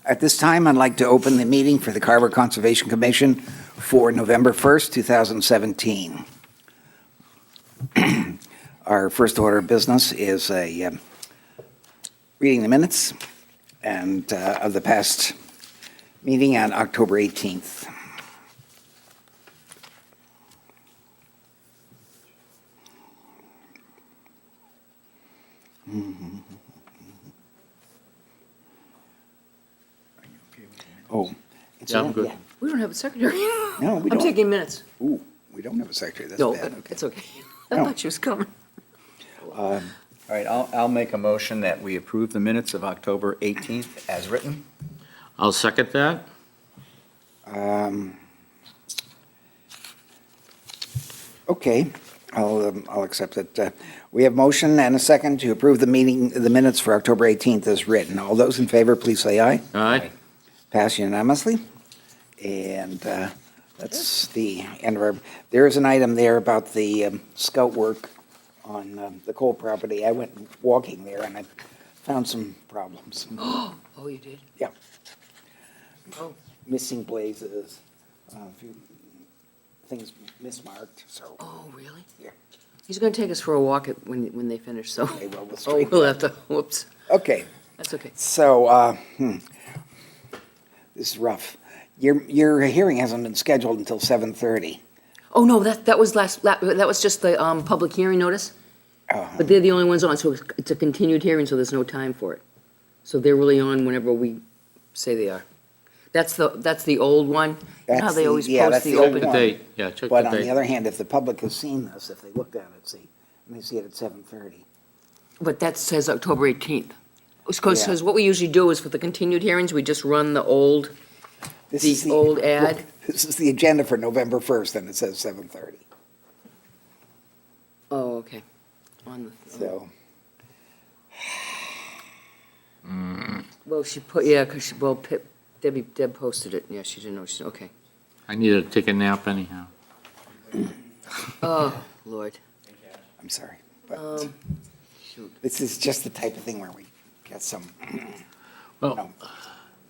At this time, I'd like to open the meeting for the Carver Conservation Commission for November 1st, 2017. Our first order of business is reading the minutes and of the past meeting on October 18th. Oh. Yeah, I'm good. Yeah. We don't have a secretary. No, we I'm don't. taking minutes. Ooh, we don't have a secretary. That's No, bad. it's okay. I No. thought she was coming. All right, I'll make a motion that we approve the minutes of October 18th as written. I'll second that. Okay, I'll accept it. We have motion and a second to approve the minutes for October 18th as written. All those in favor, please say aye. Aye. Pass unanimously. And that's the end of our, there is an item there about the scout work on the coal property. I went walking there and I found some problems. Oh, you did? Yeah, Oh, missing blazes, a few things mismarked, so, oh, really? yeah. He's going to take us for a walk when they finish, so. Okay, well, we'll Oh, straighten we'll that. have to, whoops. Okay, That's okay. so, this is rough. Your hearing hasn't been scheduled until 7:30. Oh, no, that was that was just the public hearing notice. But they're the only ones on, so it's a continued hearing, so there's no time for it. So they're really on whenever we say they are. That's the old one. You know how That's they the- always yeah, post that's the the old open. The one. date, yeah, check But the on the date. other hand, if the public has seen this, if they looked at it, and they see it at 7:30. But that says October 18th. Yeah. Because what we usually do is for the continued hearings, we just run the old, This is the old ad. look, this is the agenda for November 1st, and it says 7:30. Oh, okay. On the. So, Well, she put, yeah, because she, well, Deb posted it. Yeah, she didn't know. Okay. I need to take a nap anyhow. Oh, Lord. I'm sorry, but Shoot. this is just the type of thing where we get some, Well, know,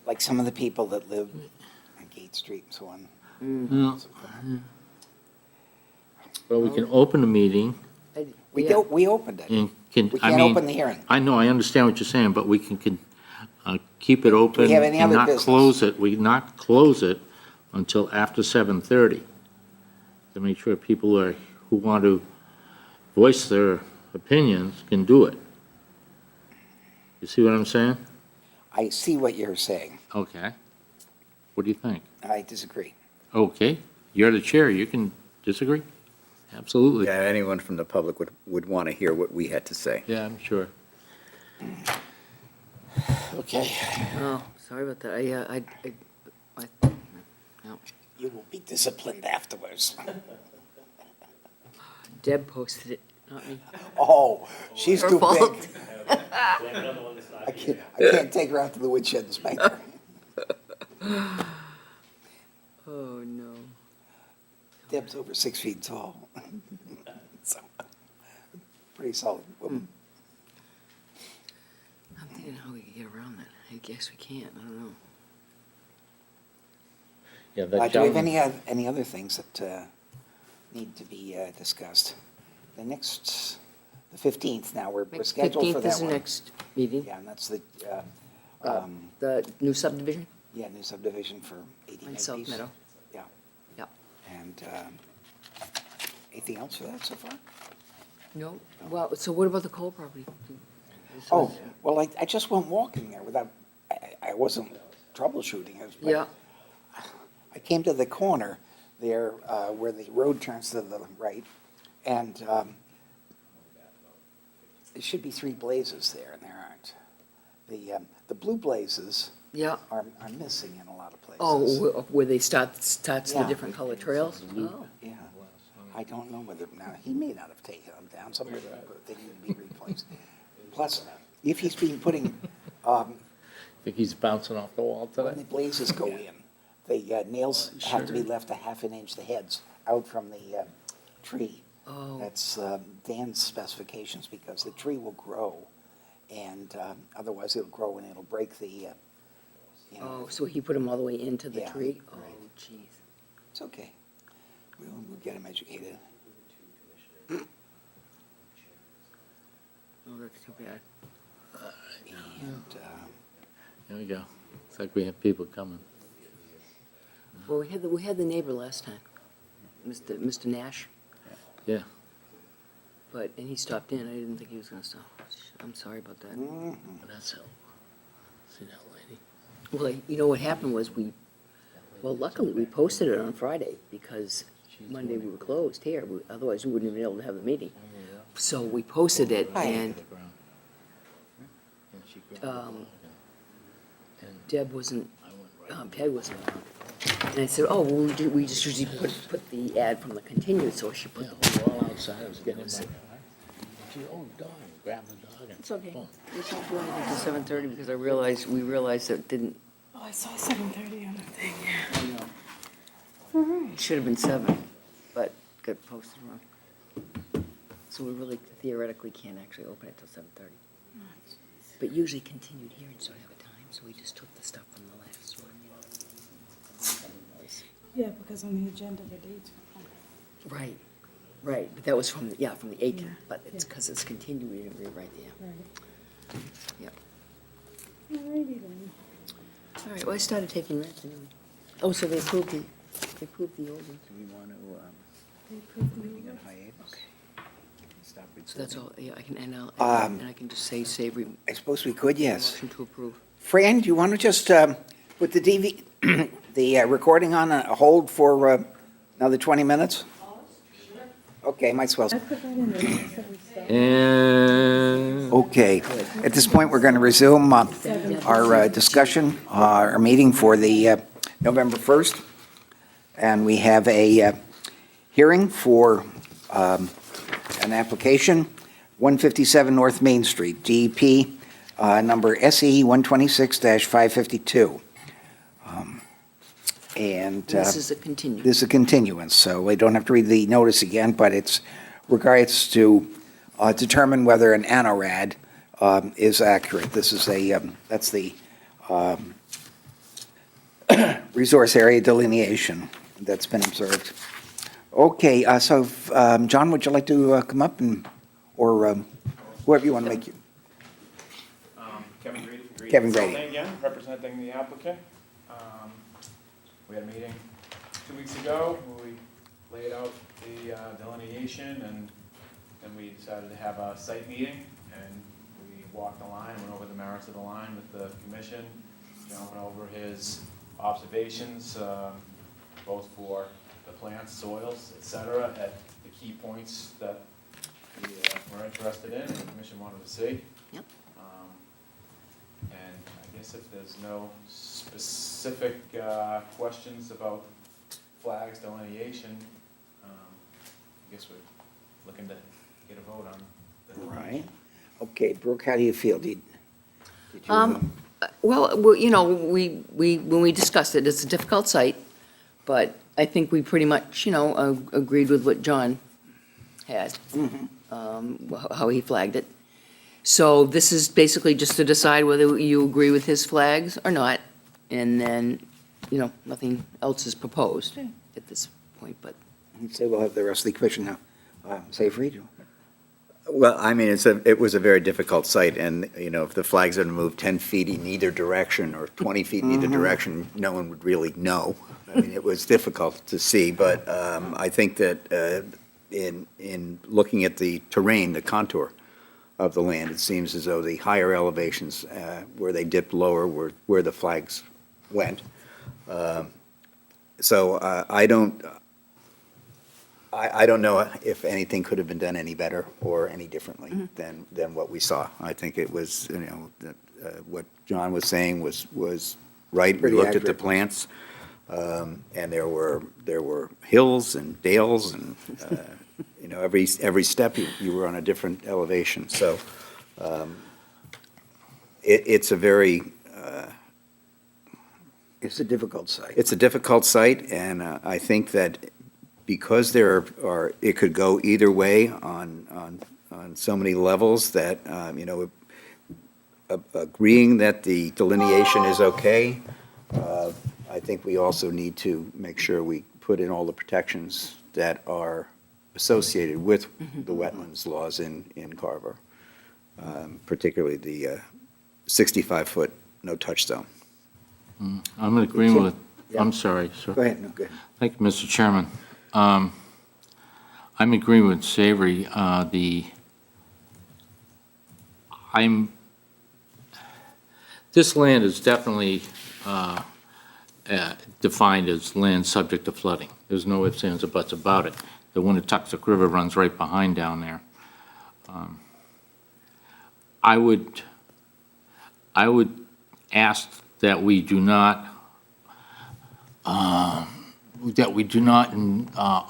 like some of the people that live on Gate Street and so on. no. Well, we can open the meeting We Yeah. don't, we opened it. and can, We I can't mean, open the hearing. I know, I understand what you're saying, but we can keep it open have any and other not business? close it. We not close it until after 7:30 to make sure people who want to voice their opinions can do it. You see what I'm saying? I see what you're saying. Okay. What do you think? I disagree. Okay, you're the chair, you can disagree? Absolutely. Yeah, anyone from the public would want to hear what we had to say. Yeah, I'm sure. Okay. Oh, sorry about that. No. You will be disciplined afterwards. Deb posted it, not me. Oh, she's Her too fault. big. I can't take her out to the woodshed and spank her. Oh, no. Deb's over 6 feet tall. So, pretty solid woman. I'm thinking how we can get around that. I guess we can't. I don't know. Yeah, Do we have any other things that need to be discussed? The 15th now, we're scheduled for 15th that is the one. next meeting. Yeah, and that's the, The new subdivision yeah, new subdivision for 80 in South Meadow. Yeah. Yep. And anything else for that so far? No, well, so what about the coal property? Oh, well, I just went walking there without, I wasn't troubleshooting. But Yeah, I came to the corner there where the road turns to the right, and there should be 3 blazes there, and there aren't. The blue blazes yeah. are missing in a lot of places. Oh, where they starts the Yeah. different color trails? Oh, Yeah. I don't know whether, now, he may not have taken them down, some of them, they need to be replaced. Plus, if he's been putting, Think he's bouncing off the wall when the today? blazes go in, the nails have to be Sure. left a half an inch, the heads, out from the tree. oh, That's Dan's specifications, because the tree will grow, and otherwise it'll grow and it'll break the you know. Oh, so he put them all the way into the Yeah, tree? Oh, right. jeez. It's okay. We'll get them educated. Oh, that's too bad. And, There we go. It's like we have people coming. Well, we had the neighbor last time, Mr. Nash, Yeah. and he stopped in. I didn't think he was gonna stop. I'm sorry about that. But that's how, see that lady? Well, you know what happened was luckily we posted it on Friday because Monday we were closed here. Otherwise, we wouldn't have been able to have the meeting. So we posted it and To the ground. And she grabbed the Um, dog and Deb wasn't, I went right. Ted wasn't around. And I said, oh, well, we just usually put the ad from the continued, so she put Yeah, the we were all outside, I was getting in my car. She, oh, dog, grab the dog and. It's okay. boom. We can't do anything till 7:30 because we realized that it didn't, Oh, I saw 7:30 on the thing. I know, All right. it should have been 7, but got posted wrong. So we really theoretically can't actually open it till 7:30. But usually continued hearings don't have a time, so we just took the stuff from the last one, you know. Yeah, because on the agenda, the dates were on. Right, but that was from the 18th, Yeah, but it's yeah. because it's continued, we didn't rewrite the, Right. yep. All righty then. All right, well, I started taking minutes anyway. Oh, so they approved the old one. Do we want to, They approved the meeting on order. hiatus? Stop So that's recording? all, yeah, I can, and Um, I can just say, save, I suppose we could, yes. motion to approve. Fran, do you want to just put the the recording on a hold for another 20 minutes? Okay, might as well. I put that in there. So we start. And. Okay, at this point, we're going to resume our discussion, our meeting for the November 1st. And we have a hearing for an application, 157 North Main Street, DEP number SE 126-552. And This is a continued. this is a continuance, so I don't have to read the notice again, but it's regards to determine whether an ANORAD is accurate. This is that's the resource area delineation that's been observed. Okay, so John, would you like to come up or whoever you want to make you? Kevin Grady. Kevin Grady. Consulting again, representing the applicant. We had a meeting 2 weeks ago where we laid out the delineation and then we decided to have a site meeting and we walked the line, went over the merits of the line with the commission. John went over his observations, both for the plants, soils, et cetera, at the key points that we were interested in and the commission wanted to see. Yep. And I guess if there's no specific questions about flags delineation, I guess we're looking to get a vote on the delineation. Right. Okay, Brooke, how do you feel? Did you, Well, you know, when we discussed it, it's a difficult site, but I think we pretty much, you know, agreed with what John had, how he flagged it. So this is basically just to decide whether you agree with his flags or not, and then, you know, nothing else is proposed at this point, but. say we'll have the rest of the commission now. Say for you. Well, I mean, it was a very difficult site, and, you know, if the flags had moved 10 feet in either direction or 20 feet in either direction, no one would really know. I mean, it was difficult to see, but I think that in looking at the terrain, the contour of the land, it seems as though the higher elevations, where they dipped lower, were where the flags went. So I don't know if anything could have been done any better or any differently than what we saw. I think it was, you know, what John was saying was right. We Pretty looked at the accurate. plants, and there were hills and dales and, you know, every step you were on a different elevation. So it's a very, It's a difficult site. it's a difficult site, and I think that because it could go either way on so many levels that, you know, agreeing that the delineation is okay, think we also need to make sure we put in all the protections that are associated with the wetlands laws in Carver, particularly the 65-foot no-touch zone. I'm in agreement with, I'm sorry, sir. Go ahead, no, go ahead. Thank you, Mr. Chairman. I'm agreeing with Savory. This land is definitely defined as land subject to flooding. There's no ifs, ands, or buts about it. The Winnetoxet River runs right behind down there. I would ask that we do not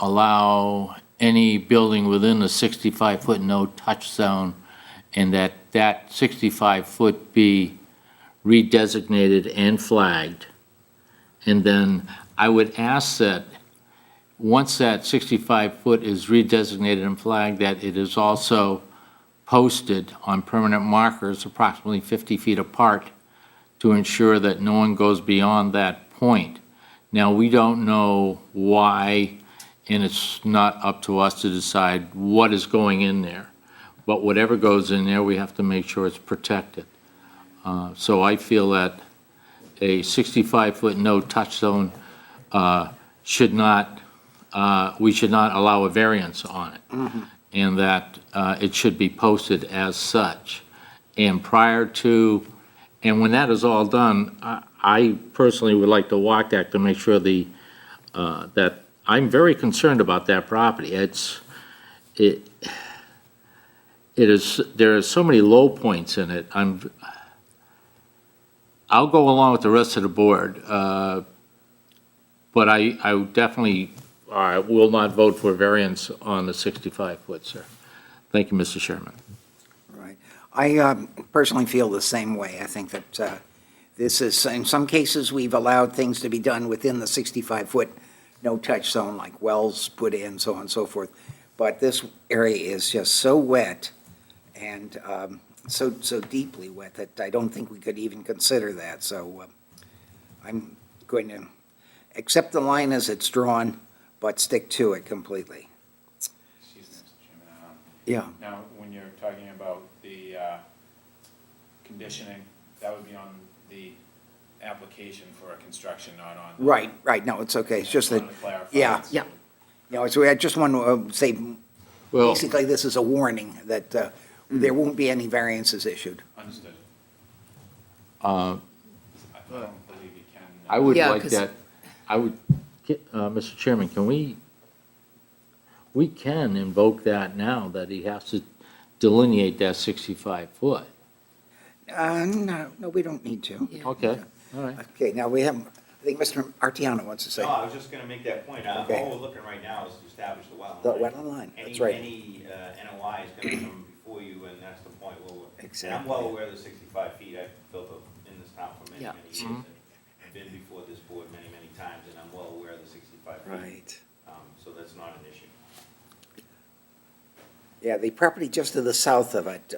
allow any building within the 65-foot no-touch zone, and that 65-foot be redesignated and flagged. And then I would ask that, once that 65-foot is redesignated and flagged, that it is also posted on permanent markers approximately 50 feet apart to ensure that no one goes beyond that point. Now, we don't know why, and it's not up to us to decide what is going in there. But whatever goes in there, we have to make sure it's protected. So I feel that a 65-foot no-touch zone should not, we should not allow a variance on it. And that it should be posted as such. And prior to, and when that is all done, I personally would like to walk that to make sure that I'm very concerned about that property. There are so many low points in it. I'll go along with the rest of the board, but I would definitely will not vote for variance on the 65-foot, sir. Thank you, Mr. Chairman. Right. I personally feel the same way. I think that this is, in some cases, we've allowed things to be done within the 65-foot no-touch zone, like wells put in, so on and so forth. But this area is just so wet and so deeply wet that I don't think we could even consider that. So I'm going to accept the line as it's drawn, but stick to it completely. Excuse me, Mr. Chairman. Yeah. Now, when you're talking about the conditioning, that would be on the application for a construction, not on. Right, no, it's okay, it's just that, Wanted to clarify. yeah. Yeah. No, so I just want to say, Well, basically, this is a warning that there won't be any variances issued. Understood. uh, I don't believe you can. I would Yeah, like 'cause- that, Mr. Chairman, we can invoke that now, that he has to delineate that 65-foot. No, we don't need to. Yeah. Okay, all right. Okay, now we have, I think Mr. Artiano wants to say. No, I was just gonna make that point. Okay. All we're looking right now is to establish the wetland. The line. wetland line, that's right. Any NOI is gonna come before you, and that's the point where we're. And I'm Exactly. well aware of the 65 feet. I've built up in this town for many, Yeah. many years. I've been before this board many, many times, and I'm well aware of the 65 feet. Right. So that's not an issue. Yeah, the property just to the south of it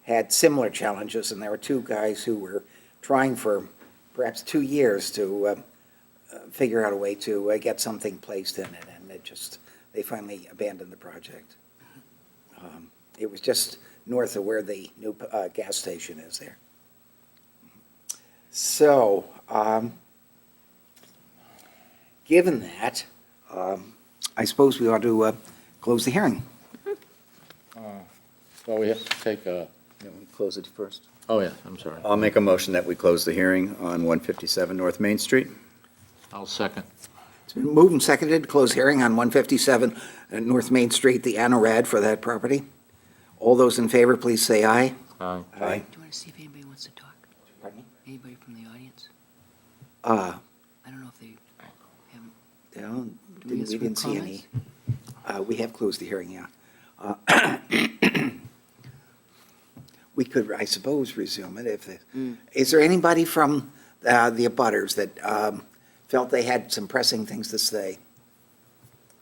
had similar challenges, and there were two guys who were trying for perhaps 2 years to figure out a way to get something placed in it, and they finally abandoned the project. It was just north of where the new gas station is there. So, given that, I suppose we ought to close the hearing. Well, we have to take a, You want me to close it first? oh, yeah, I'm sorry. I'll make a motion that we close the hearing on 157 North Main Street. I'll second. It's been moved and seconded to close hearing on 157 North Main Street, the ANORAD for that property. All those in favor, please say aye. Aye. Aye. Do you want to see if anybody wants to talk? Pardon me? Anybody from the audience? Uh, I don't know if they haven't. no, Do we we ask for didn't see any. comments? We have closed the hearing, yeah. We could, I suppose, resume it if, is there anybody from the abutters that felt they had some pressing things to say?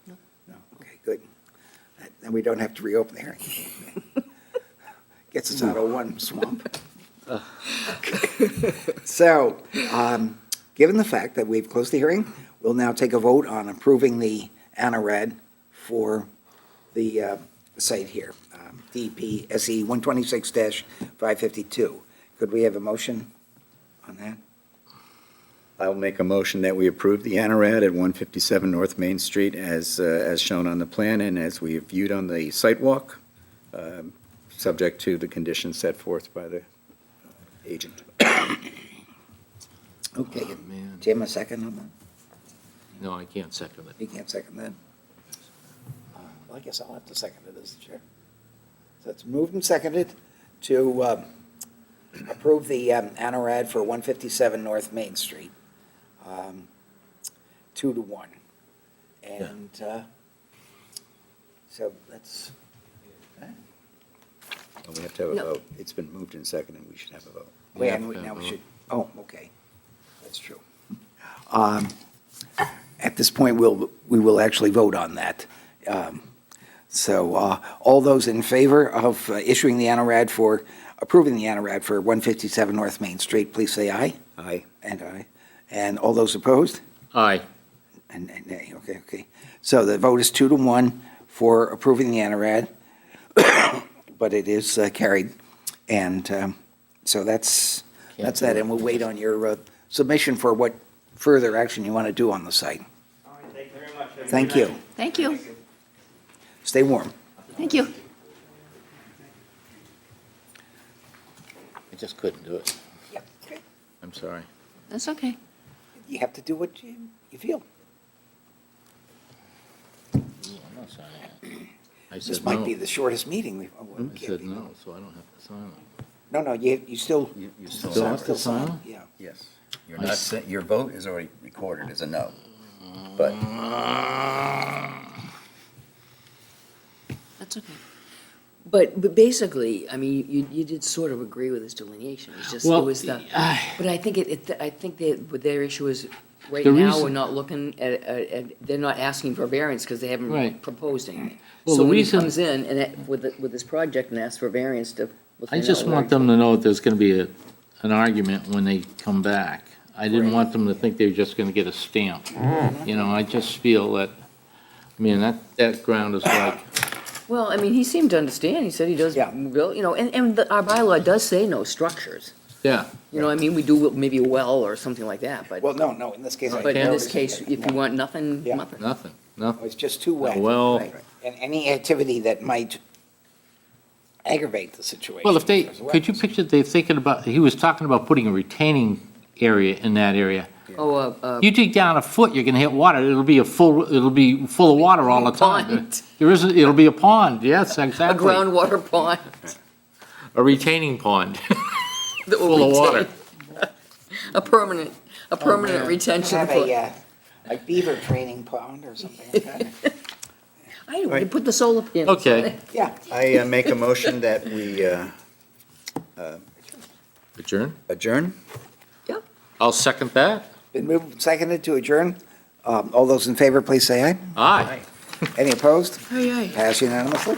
No. No, okay, good. Then we don't have to reopen the hearing. Gets us out of one swamp. Okay. So, given the fact that we've closed the hearing, we'll now take a vote on approving the ANARAD for the site here, DP SE 126-552. Could we have a motion on that? I'll make a motion that we approve the ANARAD at 157 North Main Street as shown on the plan and as we viewed on the site walk, subject to the conditions set forth by the agent. Okay, man. Jim, a second on that? No, I can't second it. You can't second that? Well, I guess I'll have to second it as the chair. So it's moved and seconded to approve the ANARAD for 157 North Main Street, 2-1. And so that's, We have to have a No. vote. It's been moved and seconded, we should have a vote. wait, Yeah, and yeah, now we well. should, oh, okay, that's true. At this point, we will actually vote on that. So all those in favor of issuing the ANARAD for, approving the ANARAD for 157 North Main Street, please say aye. Aye. And aye. And all those opposed? Aye. And nay, okay. So the vote is 2-1 for approving the ANARAD, but it is carried. And so that's that, and we'll wait on your submission for what further action you want to do on the site. All right, thank you very much. Have a good Thank night. you. Thank you. Stay warm. Thank you. I just couldn't do it. Yeah, okay. I'm sorry. That's okay. You have to do what you feel. I'm not signing it. I This said might no. be the shortest meeting we've. oh, I okay. said no, so I don't have to sign it. No, you still. You Still have to sign it? Yeah. Yes. Your vote is already recorded as a no, but That's okay. But basically, I mean, you did sort of agree with his delineation. It's just, it Well, was the, but I think I think what their issue is, right The now, reason- we're not looking at, they're not asking for a variance because they haven't Right. proposed anything. Well, So the when he reason- comes in and with this project and asks for a variance to. I just want them to know that there's gonna be an argument when they come back. I didn't want them to think they were just gonna get a stamp. You know, I just feel that, I mean, that ground is like, Well, I mean, he seemed to understand. He said he does, Yeah. you know, and our bylaw does say no structures. yeah. You know, I mean, we do maybe a well or something like that, but, Well, no, in this case. but in this case, if you want nothing, Yeah. nothing. Nothing. It's just too wet. Well- Right. And any activity that might aggravate the situation. Well, if they, There's could you wetlands. picture, they're thinking about, he was talking about putting a retaining area in that area. Oh, You dig down a foot, you're gonna hit water, it'll be full of water all the time. Pond. It'll be a pond, yes, a exactly. groundwater pond. A retaining pond. that will Full of water. retain- A permanent retention Have pond. a, like beaver training pond or something like that. I know, you put the solar panels on Okay. it. Yeah, I make a motion that we Adjourn? adjourn. Yep. I'll second that. been moved and seconded to adjourn. All those in favor, please say aye. Aye. Any opposed? Aye, aye. Pass unanimously.